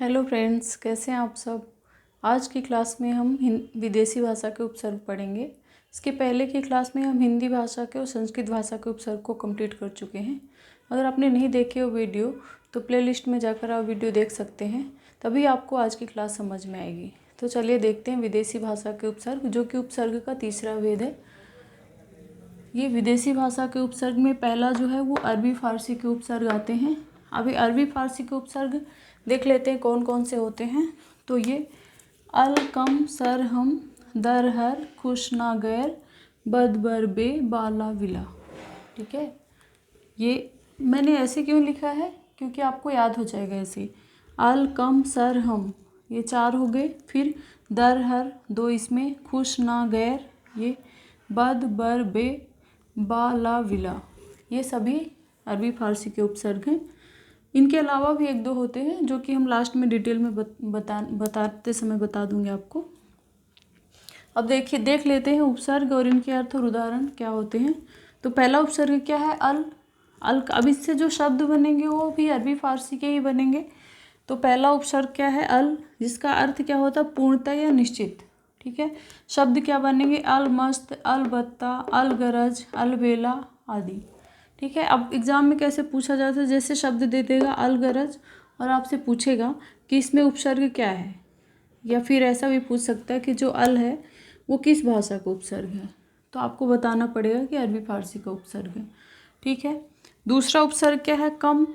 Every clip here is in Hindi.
हेलो फ्रेंड्स, कैसे हैं आप सब। आज की क्लास में हम विदेशी भाषा के उपसर्ग पढ़ेंगे। इसके पहले की क्लास में हम हिंदी भाषा के और संस्कृत भाषा के उपसर्ग को कंप्लीट कर चुके हैं। अगर आपने नहीं देखे वो वीडियो तो प्लेलिस्ट में जाकर आप वीडियो देख सकते हैं, तभी आपको आज की क्लास समझ में आएगी। तो चलिए देखते हैं विदेशी भाषा के उपसर्ग, जो कि उपसर्ग का तीसरा भेद है। ये विदेशी भाषा के उपसर्ग में पहला जो है वो अरबी फारसी के उपसर्ग आते हैं। अभी अरबी फारसी के उपसर्ग देख लेते हैं कौन कौन से होते हैं। तो ये अल कम सर हम दर हर खुश ना गैर बद बर बे बाला विला। ठीक है, ये मैंने ऐसे क्यों लिखा है क्योंकि आपको याद हो जाएगा ऐसे। अल कम सर हम, ये 4 हो गए। फिर दर हर 2 इसमें, खुश ना गैर, ये बद बर बे बाला विला, ये सभी अरबी फारसी के उपसर्ग हैं। इनके अलावा भी 1-2 होते हैं जो कि हम लास्ट में डिटेल में बताते समय बता दूंगी आपको। अब देखिए देख लेते हैं उपसर्ग और इनके अर्थ और उदाहरण क्या होते हैं। तो पहला उपसर्ग क्या है, अल। अब इससे जो शब्द बनेंगे वो भी अरबी फारसी के ही बनेंगे। तो पहला उपसर्ग क्या है, अल, जिसका अर्थ क्या होता है, पूर्णतः या निश्चित। ठीक है, शब्द क्या बनेंगे, अल मस्त, अल बत्ता, अल गरज, अल बेला आदि। ठीक है, अब एग्जाम में कैसे पूछा जाता है, जैसे शब्द दे देगा अल गरज और आपसे पूछेगा कि इसमें उपसर्ग क्या है, या फिर ऐसा भी पूछ सकता है कि जो अल है वो किस भाषा का उपसर्ग है। तो आपको बताना पड़ेगा कि अरबी फारसी का उपसर्ग है। ठीक है, दूसरा उपसर्ग क्या है, कम।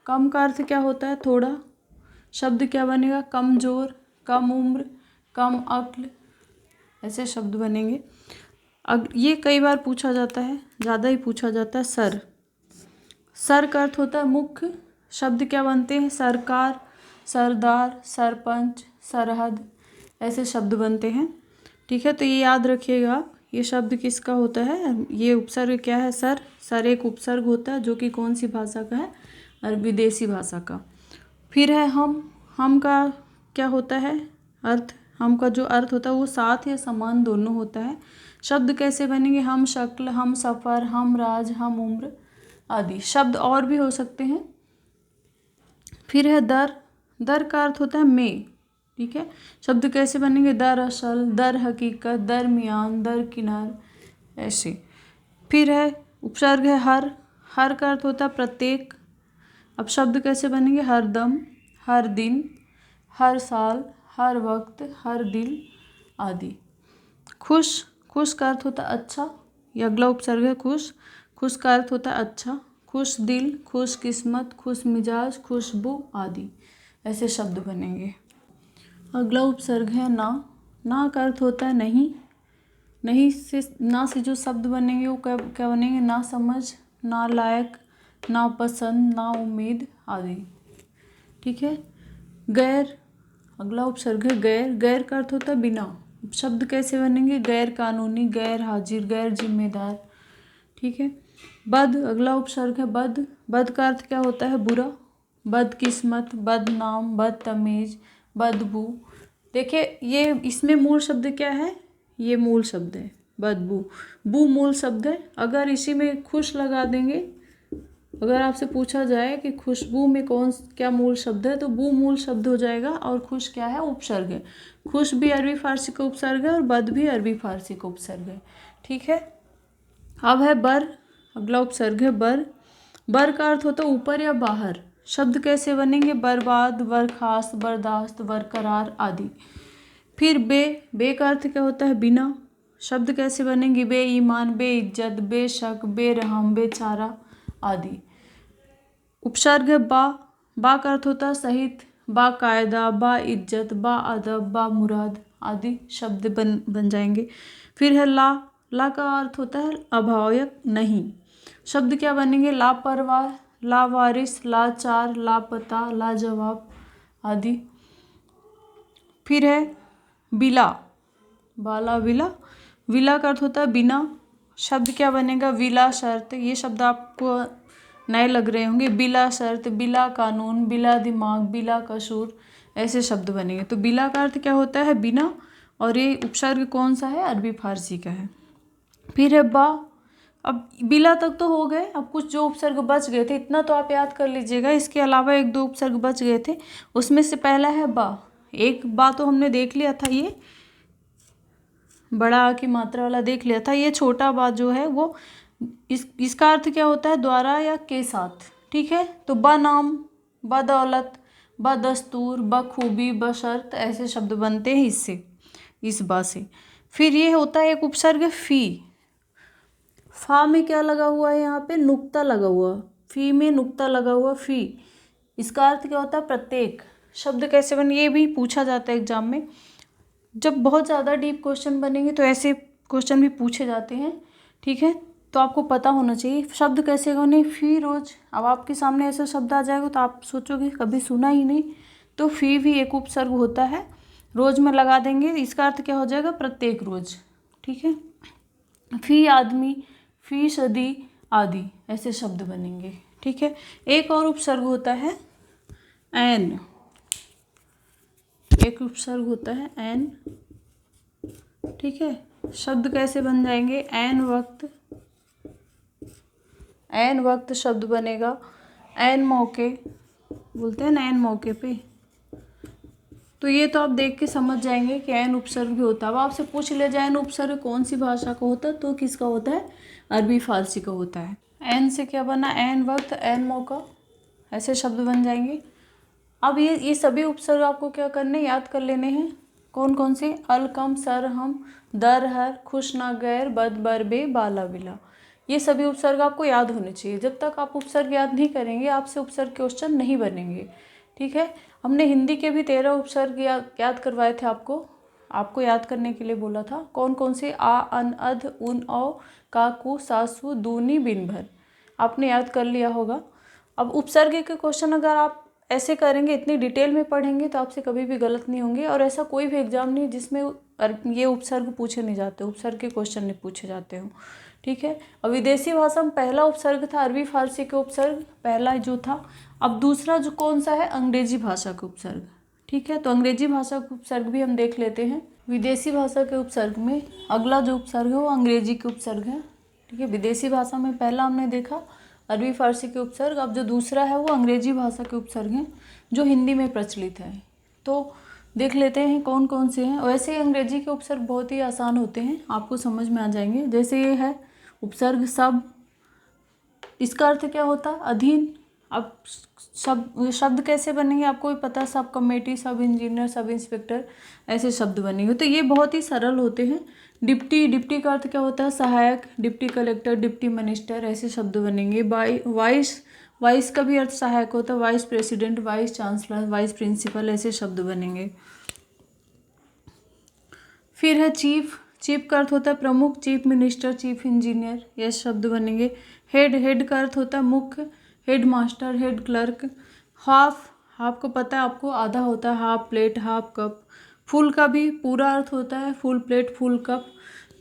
कम का अर्थ क्या होता है, थोड़ा। शब्द क्या बनेगा, कमजोर, कम उम्र, कम अक्ल, ऐसे शब्द बनेंगे। अब ये कई बार पूछा जाता है, ज़्यादा ही पूछा जाता है। सर, सर का अर्थ होता है मुख्य। शब्द क्या बनते हैं, सरकार, सरदार, सरपंच, सरहद, ऐसे शब्द बनते हैं। ठीक है, तो ये याद रखिएगा, ये शब्द किसका होता है, ये उपसर्ग क्या है, सर। सर एक उपसर्ग होता है जो कि कौन सी भाषा का है, विदेशी भाषा का। फिर है हम का क्या होता है अर्थ, हम का जो अर्थ होता है वो साथ या समान दोनों होता है। शब्द कैसे बनेंगे, हम शक्ल, हम सफ़र, हम राज, हम उम्र आदि। शब्द और भी हो सकते हैं। फिर है दर। दर का अर्थ होता है में। ठीक है, शब्द कैसे बनेंगे, दर असल, दर हकीकत, दरमियान, दर किनार, ऐसे। फिर है उपसर्ग है हर। हर का अर्थ होता है प्रत्येक। अब शब्द कैसे बनेंगे, हर दम, हर दिन, हर साल, हर वक्त, हर दिल आदि। खुश। खुश का अर्थ होता है अच्छा, ये अगला उपसर्ग है खुश। खुश का अर्थ होता है अच्छा। खुश दिल, खुश किस्मत, खुश मिजाज, खुशबू आदि, ऐसे शब्द बनेंगे। अगला उपसर्ग है ना। ना का अर्थ होता है नहीं। नहीं से, ना से जो शब्द बनेंगे वो क्या बनेंगे, ना समझ, ना लायक, ना पसंद, ना उम्मीद आदि। ठीक है, गैर। अगला उपसर्ग है गैर। गैर का अर्थ होता है बिना। शब्द कैसे बनेंगे, गैर कानूनी, गैर हाजिर, गैर जिम्मेदार। ठीक है, बद। अगला उपसर्ग है बद। बद का अर्थ क्या होता है, बुरा, बदकिस्मत, बदनाम, बदतमीज, बदबू। देखिए ये इसमें मूल शब्द क्या है, ये मूल शब्द है बदबू। बू मूल शब्द है। अगर इसी में खुश लगा देंगे, अगर आपसे पूछा जाए कि खुशबू में क्या मूल शब्द है, तो बू मूल शब्द हो जाएगा और खुश क्या है, उपसर्ग है। खुश भी अरबी फारसी का उपसर्ग है और बद भी अरबी फारसी का उपसर्ग है। ठीक है, अब है बर। अगला उपसर्ग है बर। बर का अर्थ होता है ऊपर या बाहर। शब्द कैसे बनेंगे, बर्बाद, बर्खास्त, बर्दाश्त, बरकरार आदि। फिर बे। बे का अर्थ क्या होता है, बिना। शब्द कैसे बनेंगे, बेईमान, बेइज्जत, बेशक, बेरहम, बेचारा आदि। उपसर्ग है बा। बा का अर्थ होता है सहित, बाकायदा, बाइज्जत, बाअदब, बामुराद आदि शब्द बन जाएंगे। फिर है ला। ला का अर्थ होता है अभाव या नहीं। शब्द क्या बनेंगे, लापरवाह, लावारिस, लाचार, लापता, लाजवाब आदि। फिर है बिला। बाला विला। विला का अर्थ होता है बिना। शब्द क्या बनेगा, विला शर्त। ये शब्द आपको नए लग रहे होंगे, बिला शर्त, बिला कानून, बिला दिमाग, बिला कसूर, ऐसे शब्द बनेंगे। तो बिला का अर्थ क्या होता है, बिना, और ये उपसर्ग कौन सा है, अरबी फारसी का है। फिर है बा। अब बिला तक तो हो गए, अब कुछ जो उपसर्ग बच गए थे इतना तो आप याद कर लीजिएगा, इसके अलावा एक दो उपसर्ग बच गए थे। उसमें से पहला है बा। एक बा तो हमने देख लिया था, ये बड़ा आ की मात्रा वाला देख लिया था। ये छोटा बा जो है वो इसका अर्थ क्या होता है, द्वारा या के साथ। ठीक है, तो बनाम, बदौलत, बदस्तूर, बखूबी, बशर्त ऐसे शब्द बनते हैं इससे, इस बा से। फिर ये होता है एक उपसर्ग फी। फा में क्या लगा हुआ है, यहाँ पे नुक्ता लगा हुआ, फी में नुक्ता लगा हुआ फी। इसका अर्थ क्या होता है, प्रत्येक। शब्द कैसे बने, ये भी पूछा जाता है एग्जाम में। जब बहुत ज़्यादा डीप क्वेश्चन बनेंगे तो ऐसे क्वेश्चन भी पूछे जाते हैं। ठीक है, तो आपको पता होना चाहिए शब्द कैसे बने। फी रोज, अब आपके सामने ऐसा शब्द आ जाएगा तो आप सोचोगे कभी सुना ही नहीं, तो फी भी एक उपसर्ग होता है, रोज में लगा देंगे, इसका अर्थ क्या हो जाएगा, प्रत्येक रोज। ठीक है, फी आदमी, फी सदी आदि ऐसे शब्द बनेंगे। ठीक है, एक और उपसर्ग होता है एन। एक उपसर्ग होता है एन। ठीक है, शब्द कैसे बन जाएंगे, एन वक्त, एन वक्त शब्द बनेगा, एन मौके, बोलते हैं ना एन मौके पे। तो ये तो आप देख के समझ जाएंगे कि एन उपसर्ग भी होता है। अब आपसे पूछ लिया जाए एन उपसर्ग कौन सी भाषा का होता है, तो किसका होता है, अरबी फारसी का होता है। एन से क्या बना, एन वक्त, एन मौका, ऐसे शब्द बन जाएंगे। अब ये सभी उपसर्ग आपको क्या करने, याद कर लेने हैं। कौन कौन से, अलकम, सरहम, दर, हर, खुश ना गैर, बद, बरबे, बाला, बिला। ये सभी उपसर्ग आपको याद होने चाहिए। जब तक आप उपसर्ग याद नहीं करेंगे आपसे उपसर्ग क्वेश्चन नहीं बनेंगे। ठीक है, हमने हिंदी के भी 13 उपसर्ग याद करवाए थे आपको याद करने के लिए बोला था। कौन कौन से, आ, अन, अध, उन, औ, काकू, सासु, दूनी, बिन भर, आपने याद कर लिया होगा। अब उपसर्ग के क्वेश्चन अगर आप ऐसे करेंगे, इतनी डिटेल में पढ़ेंगे तो आपसे कभी भी गलत नहीं होंगे। और ऐसा कोई भी एग्जाम नहीं जिसमें ये उपसर्ग पूछे नहीं जाते, उपसर्ग के क्वेश्चन नहीं पूछे जाते हो। ठीक है, अब विदेशी भाषा में पहला उपसर्ग था अरबी फारसी के उपसर्ग, पहला जो था। अब दूसरा जो कौन सा है, अंग्रेजी भाषा का उपसर्ग। ठीक है, तो अंग्रेजी भाषा का उपसर्ग भी हम देख लेते हैं। विदेशी भाषा के उपसर्ग में अगला जो उपसर्ग है वो अंग्रेजी के उपसर्ग है। ठीक है, विदेशी भाषा में पहला हमने देखा अरबी फारसी के उपसर्ग, अब जो दूसरा है वो अंग्रेजी भाषा के उपसर्ग हैं जो हिंदी में प्रचलित है। तो देख लेते हैं कौन कौन से हैं। वैसे अंग्रेजी के उपसर्ग बहुत ही आसान होते हैं, आपको समझ में आ जाएंगे। जैसे ये है उपसर्ग सब, इसका अर्थ क्या होता है, अधीन। अब शब्द कैसे बनेंगे आपको भी पता है, सब कमेटी, सब इंजीनियर, सब इंस्पेक्टर, ऐसे शब्द बनेंगे। तो ये बहुत ही सरल होते हैं। डिप्टी, डिप्टी का अर्थ क्या होता है, सहायक, डिप्टी कलेक्टर, डिप्टी मिनिस्टर, ऐसे शब्द बनेंगे। वाइस, वाइस का भी अर्थ सहायक होता है, vice president, vice chancellor, vice principal, ऐसे शब्द बनेंगे। फिर है चीफ, चीफ का अर्थ होता है प्रमुख, चीफ मिनिस्टर, चीफ इंजीनियर, ये शब्द बनेंगे। हेड, हेड का अर्थ होता है मुख्य, head master, head clerk. Half, half को पता है आपको, आधा होता है, half plate, half cup. Full का भी पूरा अर्थ होता है, फुल प्लेट, फुल कप।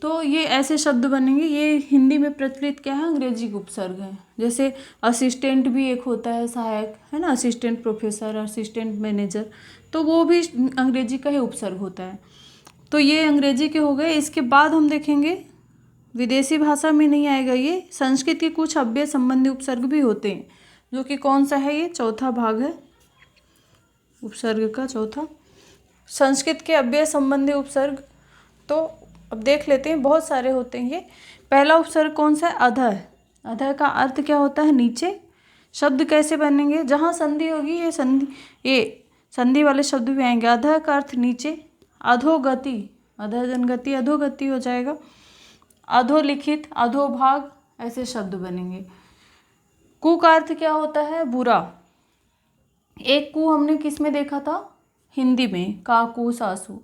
तो ये ऐसे शब्द बनेंगे। ये हिंदी में प्रचलित क्या है, अंग्रेजी के उपसर्ग हैं। जैसे असिस्टेंट भी एक होता है, सहायक, है ना, असिस्टेंट प्रोफेसर, असिस्टेंट मैनेजर, तो वो भी अंग्रेजी का ही उपसर्ग होता है। तो ये अंग्रेजी के हो गए। इसके बाद हम देखेंगे विदेशी भाषा में नहीं आएगा ये, संस्कृत के कुछ अव्यय संबंधी उपसर्ग भी होते हैं, जो कि कौन सा है, ये चौथा भाग है उपसर्ग का, चौथा, संस्कृत के अव्यय संबंधी उपसर्ग। तो अब देख लेते हैं, बहुत सारे होते हैं ये। पहला उपसर्ग कौन सा है, अधः। अधः का अर्थ क्या होता है, नीचे। शब्द कैसे बनेंगे, जहाँ संधि होगी ये संधि वाले शब्द भी आएंगे। अधः का अर्थ नीचे, अधोगति, अधः जनगति, अधोगति हो जाएगा। अधोलिखित, अधोभाग, ऐसे शब्द बनेंगे। कु का अर्थ क्या होता है, बुरा। एक कु हमने किस में देखा था, हिंदी में, काकू, सासू।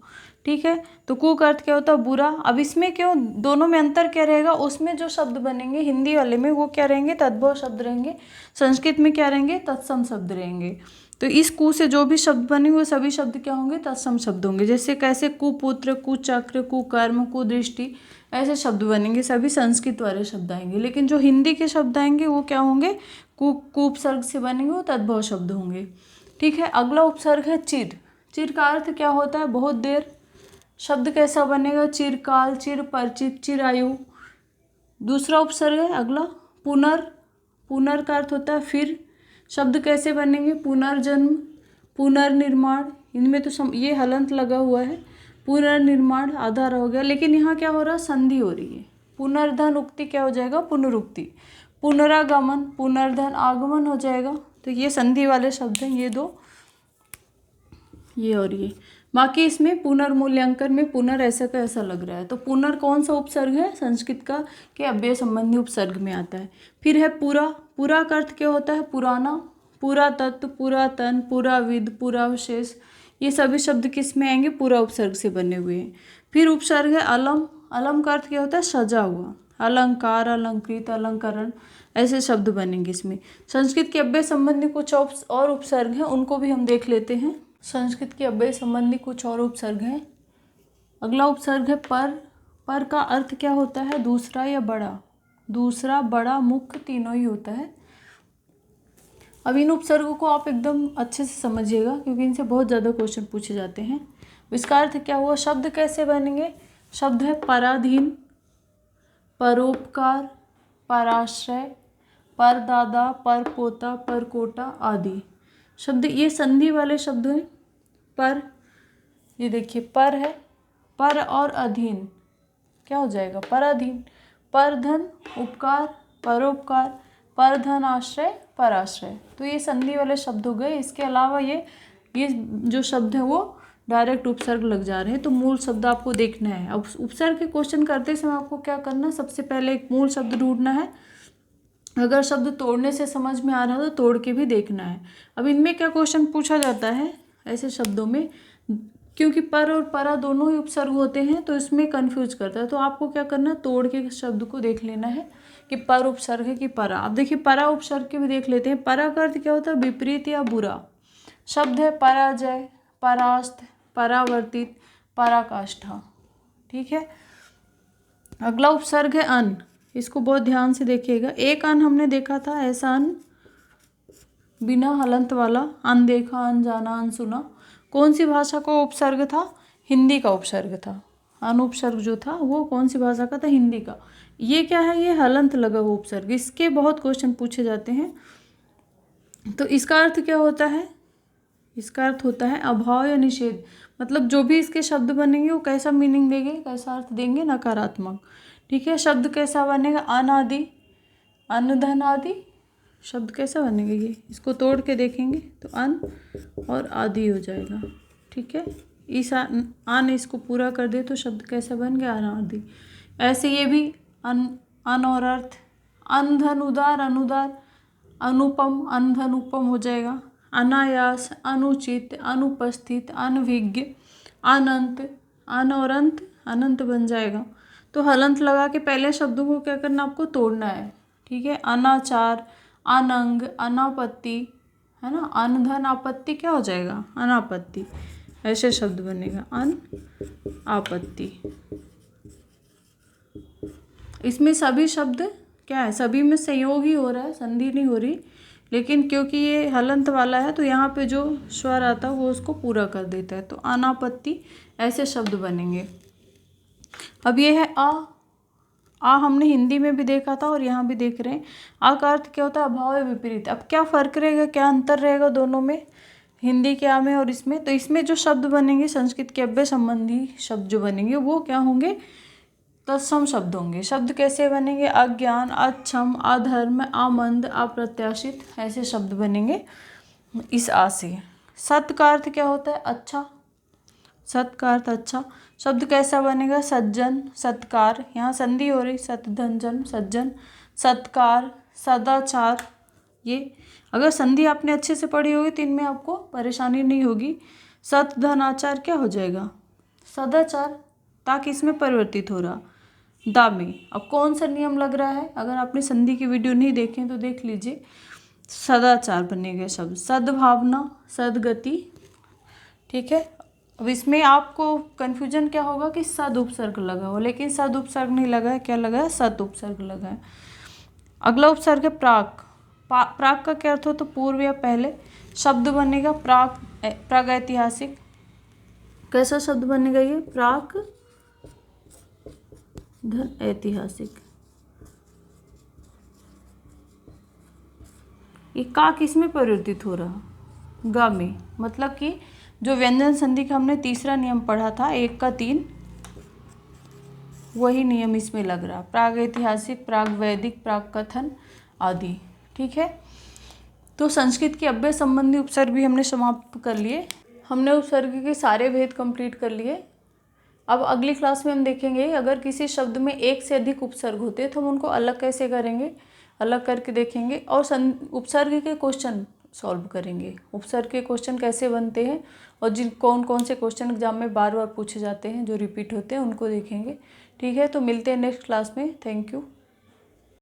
ठीक है, तो कु का अर्थ क्या होता है, बुरा। अब इसमें क्यों, दोनों में अंतर क्या रहेगा, उसमें जो शब्द बनेंगे हिंदी वाले में वो क्या रहेंगे, तद्भव शब्द रहेंगे। संस्कृत में क्या रहेंगे, तत्सम शब्द रहेंगे। तो इस कु से जो भी शब्द बनेंगे वो सभी शब्द क्या होंगे, तत्सम शब्द होंगे। जैसे कैसे, कुपुत्र, कुचक्र, कुकर्म, कुदृष्टि, ऐसे शब्द बनेंगे, सभी संस्कृत वाले शब्द आएंगे। लेकिन जो हिंदी के शब्द आएंगे वो क्या होंगे, उपसर्ग से बनेंगे, वो तद्भव शब्द होंगे। ठीक है, अगला उपसर्ग है चिर। चिर का अर्थ क्या होता है, बहुत देर। शब्द कैसा बनेगा, चिरकाल, चिर परिचित, चिरायु, दूसरा उपसर्ग है अगला पुनर। पुनर का अर्थ होता है फिर। शब्द कैसे बनेंगे? पुनर्जन्म, पुनर्निर्माण। इनमें तो ये हलंत लगा हुआ है। पुनर्निर्माण आधार हो गया, लेकिन यहाँ क्या हो रहा है? संधि हो रही है। पुनर्धन उक्ति क्या हो जाएगा? पुनरुक्ति। पुनरागमन, पुनर्धन आगमन हो जाएगा। तो ये संधि वाले शब्द हैं, ये दो, ये और ये। बाकी इसमें पुनर्मूल्यांकन में पुनर ऐसा का ऐसा लग रहा है। तो पुनर कौन सा उपसर्ग है? संस्कृत का के अव्यय संबंधी उपसर्ग में आता है। फिर है पूरा। पूरा का अर्थ क्या होता है? पुराना, पुरातत्व, पुरातन, पुराविद, पुरावशेष। ये सभी शब्द किस में आएंगे? पूरा उपसर्ग से बने हुए हैं। फिर उपसर्ग है अलम। अलम का अर्थ क्या होता है? सजा हुआ। अलंकार, अलंकृत, अलंकरण, ऐसे शब्द बनेंगे इसमें। संस्कृत के अव्यय संबंधी कुछ और उपसर्ग हैं, उनको भी हम देख लेते हैं। संस्कृत के अव्यय संबंधी कुछ और उपसर्ग हैं। अगला उपसर्ग है पर। पर का अर्थ क्या होता है? दूसरा या बड़ा। दूसरा, बड़ा, मुख्य, तीनों ही होता है। अब इन उपसर्गों को आप एकदम अच्छे से समझिएगा, क्योंकि इनसे बहुत ज़्यादा क्वेश्चन पूछे जाते हैं। इसका अर्थ क्या हुआ? शब्द कैसे बनेंगे? शब्द है पराधीन, परोपकार, पराश्रय, परदादा, परपोता, परकोटा आदि शब्द ये संधि वाले शब्द हैं। पर, ये देखिए पर है, पर और अधीन क्या हो जाएगा? पराधीन। परधन उपकार, परोपकार, परधन आश्रय, पराश्रय। तो ये संधि वाले शब्द हो गए। इसके अलावा ये जो शब्द है वो डायरेक्ट उपसर्ग लग जा रहे हैं। तो मूल शब्द आपको देखना है। अब उपसर्ग के क्वेश्चन करते समय आपको क्या करना है? सबसे पहले एक मूल शब्द ढूंढना है। अगर शब्द तोड़ने से समझ में आ रहा हो तो तोड़ के भी देखना है। अब इनमें क्या क्वेश्चन पूछा जाता है ऐसे शब्दों में? क्योंकि पर और परा दोनों ही उपसर्ग होते हैं, तो इसमें कंफ्यूज करता है। तो आपको क्या करना है? तोड़ के शब्द को देख लेना है कि पर उपसर्ग है कि परा। अब देखिए परा उपसर्ग के भी देख लेते हैं। परा का अर्थ क्या होता है? विपरीत या बुरा। शब्द है पराजय, परास्त, परावर्तित, पराकाष्ठा। ठीक है। अगला उपसर्ग है अन। इसको बहुत ध्यान से देखिएगा। एक अन हमने देखा था, ऐसा अन बिना हलंत वाला, अनदेखा, अनजाना, अनसुना। कौन सी भाषा का उपसर्ग था? हिंदी का उपसर्ग था। अनुपसर्ग जो था वो कौन सी भाषा का था? हिंदी का। ये क्या है? ये हलंत लगा हुआ उपसर्ग। इसके बहुत क्वेश्चन पूछे जाते हैं। तो इसका अर्थ क्या होता है? इसका अर्थ होता है अभाव या निषेध। मतलब जो भी इसके शब्द बनेंगे वो कैसा मीनिंग देंगे, कैसा अर्थ देंगे? नकारात्मक। ठीक है। शब्द कैसा बनेगा? अनादि, अनधन आदि। शब्द कैसा बनेगा? ये इसको तोड़ के देखेंगे तो अन और आदि हो जाएगा। ठीक है। इस अन इसको पूरा कर दे तो शब्द कैसा बन गया? अनादि। ऐसे ये भी अन और अर्थ। अनधन उदार, अनुदार, अनुपम, अनधन उपम हो जाएगा। अनायास, अनुचित, अनुपस्थित, अनभिज्ञ, अनंत, अन और अंत, अनंत बन जाएगा। तो हलंत लगा के पहले शब्दों को क्या करना? आपको तोड़ना है। ठीक है। अनाचार, अनंग, अनापत्ति, है ना। अनधन आपत्ति क्या हो जाएगा? अनापत्ति। ऐसे शब्द बनेगा अन आपत्ति। इसमें सभी शब्द क्या है? सभी में संयोग ही हो रहा है, संधि नहीं हो रही। लेकिन क्योंकि ये हलंत वाला है तो यहाँ पे जो स्वर आता है वो उसको पूरा कर देता है। तो अनापत्ति ऐसे शब्द बनेंगे। अब ये है आ हमने हिंदी में भी देखा था और यहाँ भी देख रहे हैं। आ का अर्थ क्या होता है? अभाव या विपरीत। अब क्या फ़र्क रहेगा, क्या अंतर रहेगा दोनों में, हिंदी के आ में और इसमें? तो इसमें जो शब्द बनेंगे संस्कृत के अव्यय संबंधी शब्द जो बनेंगे वो क्या होंगे? तत्सम शब्द होंगे। शब्द कैसे बनेंगे? अज्ञान, अक्षम, अधर्म, आमंद, अप्रत्याशित, ऐसे शब्द बनेंगे इस आ से। सत का अर्थ क्या होता है? अच्छा। सत का अर्थ अच्छा। शब्द कैसा बनेगा? सज्जन, सत्कार। यहाँ संधि हो रही, सतधनजन, सज्जन, सत्कार, सदाचार। ये अगर संधि आपने अच्छे से पढ़ी होगी तो इनमें आपको परेशानी नहीं होगी। सतधनाचार क्या हो जाएगा? सदाचार, ताकि इसमें परिवर्तित हो रहा दामे। अब कौन सा नियम लग रहा है? अगर आपने संधि की वीडियो नहीं देखे तो देख लीजिए। सदाचार बनेगा शब्द। सद्भावना, सदगति। ठीक है। अब इसमें आपको कन्फ्यूजन क्या होगा कि सद उपसर्ग लगा हो, लेकिन सद उपसर्ग नहीं लगा है। क्या लगा है? सत उपसर्ग लगा है। अगला उपसर्ग है प्राक। प्राक का क्या अर्थ हो? तो पूर्व या पहले। शब्द बनेगा प्राक, प्रागैतिहासिक। कैसा शब्द बनेगा ये? प्राक धन ऐतिहासिक। ये का किस में परिवर्तित हो रहा, ग में। मतलब कि जो व्यंजन संधि का हमने तीसरा नियम पढ़ा था 1 का 3, वही नियम इसमें लग रहा, प्रागैतिहासिक, प्राग वैदिक, प्राग कथन आदि। ठीक है, तो संस्कृत के अव्यय संबंधी उपसर्ग भी हमने समाप्त कर लिए। हमने उपसर्ग के सारे भेद कंप्लीट कर लिए। अब अगली क्लास में हम देखेंगे अगर किसी शब्द में एक से अधिक उपसर्ग होते तो हम उनको अलग कैसे करेंगे, अलग करके देखेंगे, और उपसर्ग के क्वेश्चन सॉल्व करेंगे। उपसर्ग के क्वेश्चन कैसे बनते हैं और जिन कौन कौन से क्वेश्चन एग्जाम में बार बार पूछे जाते हैं, जो रिपीट होते हैं, उनको देखेंगे। ठीक है, तो मिलते हैं नेक्स्ट क्लास में। Thank you.